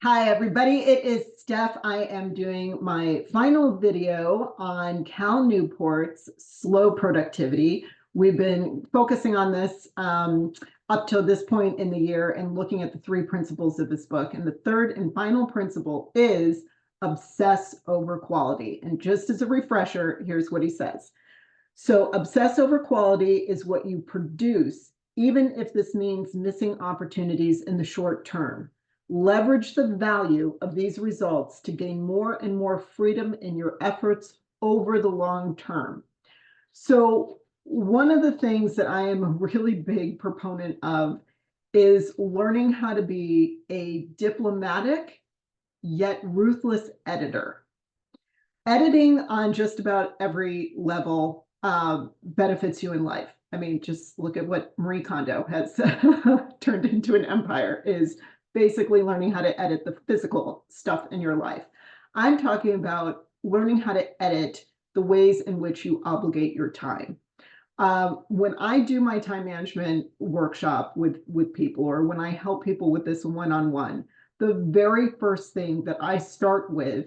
Hi, everybody. It is Steph. I am doing my final video on Cal Newport's slow productivity. We've been focusing on this up till this point in the year and looking at the three principles of this book. And the third and final principle is obsess over quality. And just as a refresher, here's what he says. So obsess over quality is what you produce, even if this means missing opportunities in the short term. Leverage the value of these results to gain more and more freedom in your efforts over the long term. So one of the things that I am a really big proponent of is learning how to be a diplomatic yet ruthless editor. Editing on just about every level benefits you in life. I mean, just look at what Marie Kondo has turned into an empire, is basically learning how to edit the physical stuff in your life. I'm talking about learning how to edit the ways in which you obligate your time. When I do my time management workshop with people, or when I help people with this one-on-one, the very first thing that I start with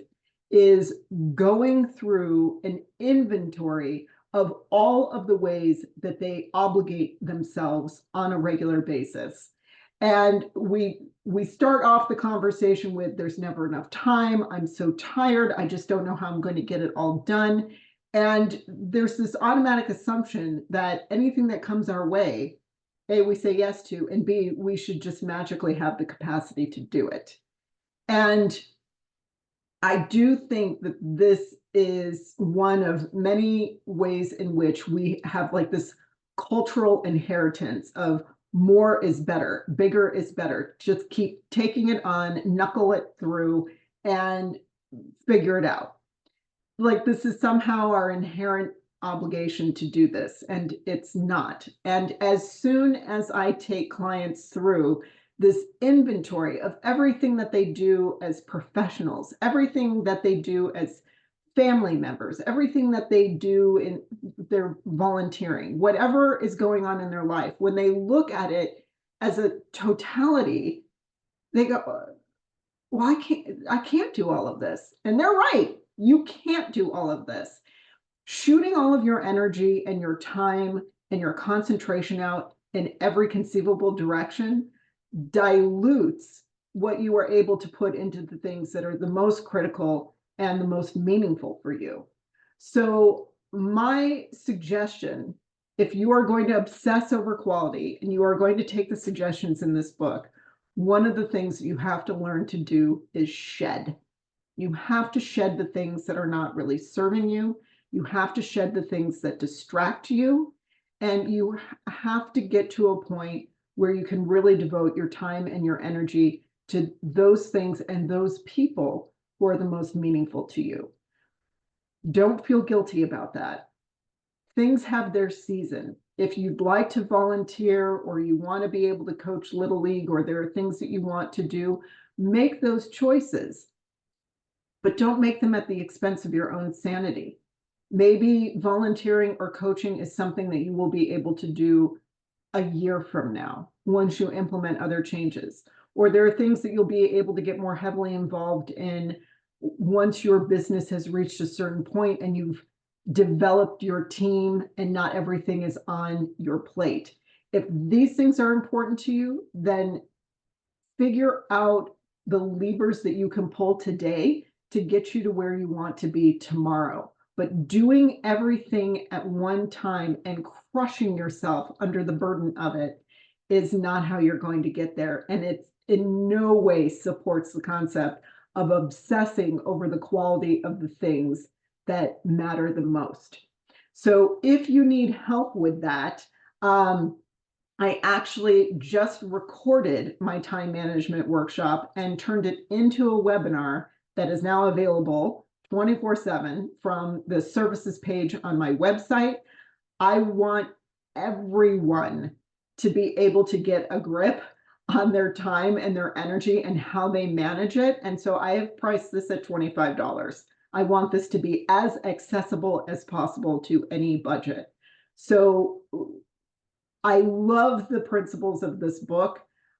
is going through an inventory of all of the ways that they obligate themselves on a regular basis. And we start off the conversation with, there's never enough time. I'm so tired. I just don't know how I'm going to get it all done. And there's this automatic assumption that anything that comes our way, A, we say yes to, and B, we should just magically have the capacity to do it. And I do think that this is one of many ways in which we have like this cultural inheritance of more is better, bigger is better. Just keep taking it on, knuckle it through, and figure it out. Like this is somehow our inherent obligation to do this, and it's not. And as soon as I take clients through this inventory of everything that they do as professionals, everything that they do as family members, everything that they do in their volunteering, whatever is going on in their life, when they look at it as a totality, they go, well, I can't do all of this. And they're right. You can't do all of this. Shooting all of your energy and your time and your concentration out in every conceivable direction dilutes what you are able to put into the things that are the most critical and the most meaningful for you. So my suggestion, if you are going to obsess over quality and you are going to take the suggestions in this book, one of the things that you have to learn to do is shed. You have to shed the things that are not really serving you. You have to shed the things that distract you. And you have to get to a point where you can really devote your time and your energy to those things and those people who are the most meaningful to you. Don't feel guilty about that. Things have their season. If you'd like to volunteer, or you want to be able to coach Little League, or there are things that you want to do, make those choices, but don't make them at the expense of your own sanity. Maybe volunteering or coaching is something that you will be able to do a year from now, once you implement other changes. Or there are things that you'll be able to get more heavily involved in once your business has reached a certain point and you've developed your team and not everything is on your plate. If these things are important to you, then figure out the levers that you can pull today to get you to where you want to be tomorrow. But doing everything at one time and crushing yourself under the burden of it is not how you're going to get there. And it in no way supports the concept of obsessing over the quality of the things that matter the most. So if you need help with that, I actually just recorded my time management workshop and turned it into a webinar that is now available 24/7 from the services page on my website. I want everyone to be able to get a grip on their time and their energy and how they manage it. And so I have priced this at $25. I want this to be as accessible as possible to any budget. So I love the principles of this book.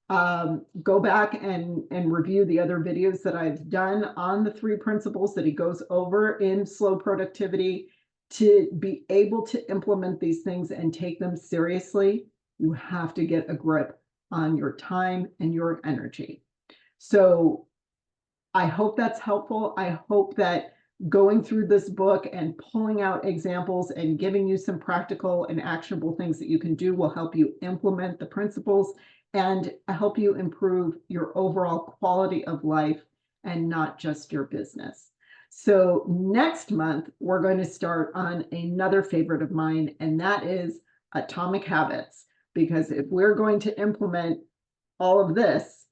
Go back and review the other videos that I've done on the 3 principles that he goes over in Slow Productivity. To be able to implement these things and take them seriously, you have to get a grip on your time and your energy. So I hope that's helpful. I hope that going through this book and pulling out examples and giving you some practical and actionable things that you can do will help you implement the principles and help you improve your overall quality of life and not just your business. So next month, we're going to start on another favorite of mine, and that is atomic habits. Because if we're going to implement all of this,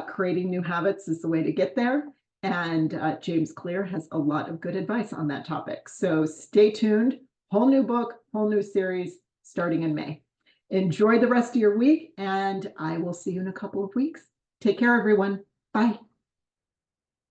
creating new habits is the way to get there. And James Clear has a lot of good advice on that topic. So stay tuned. Whole new book, whole new series starting in May. Enjoy the rest of your week, and I will see you in a couple of weeks. Take care, everyone. Bye.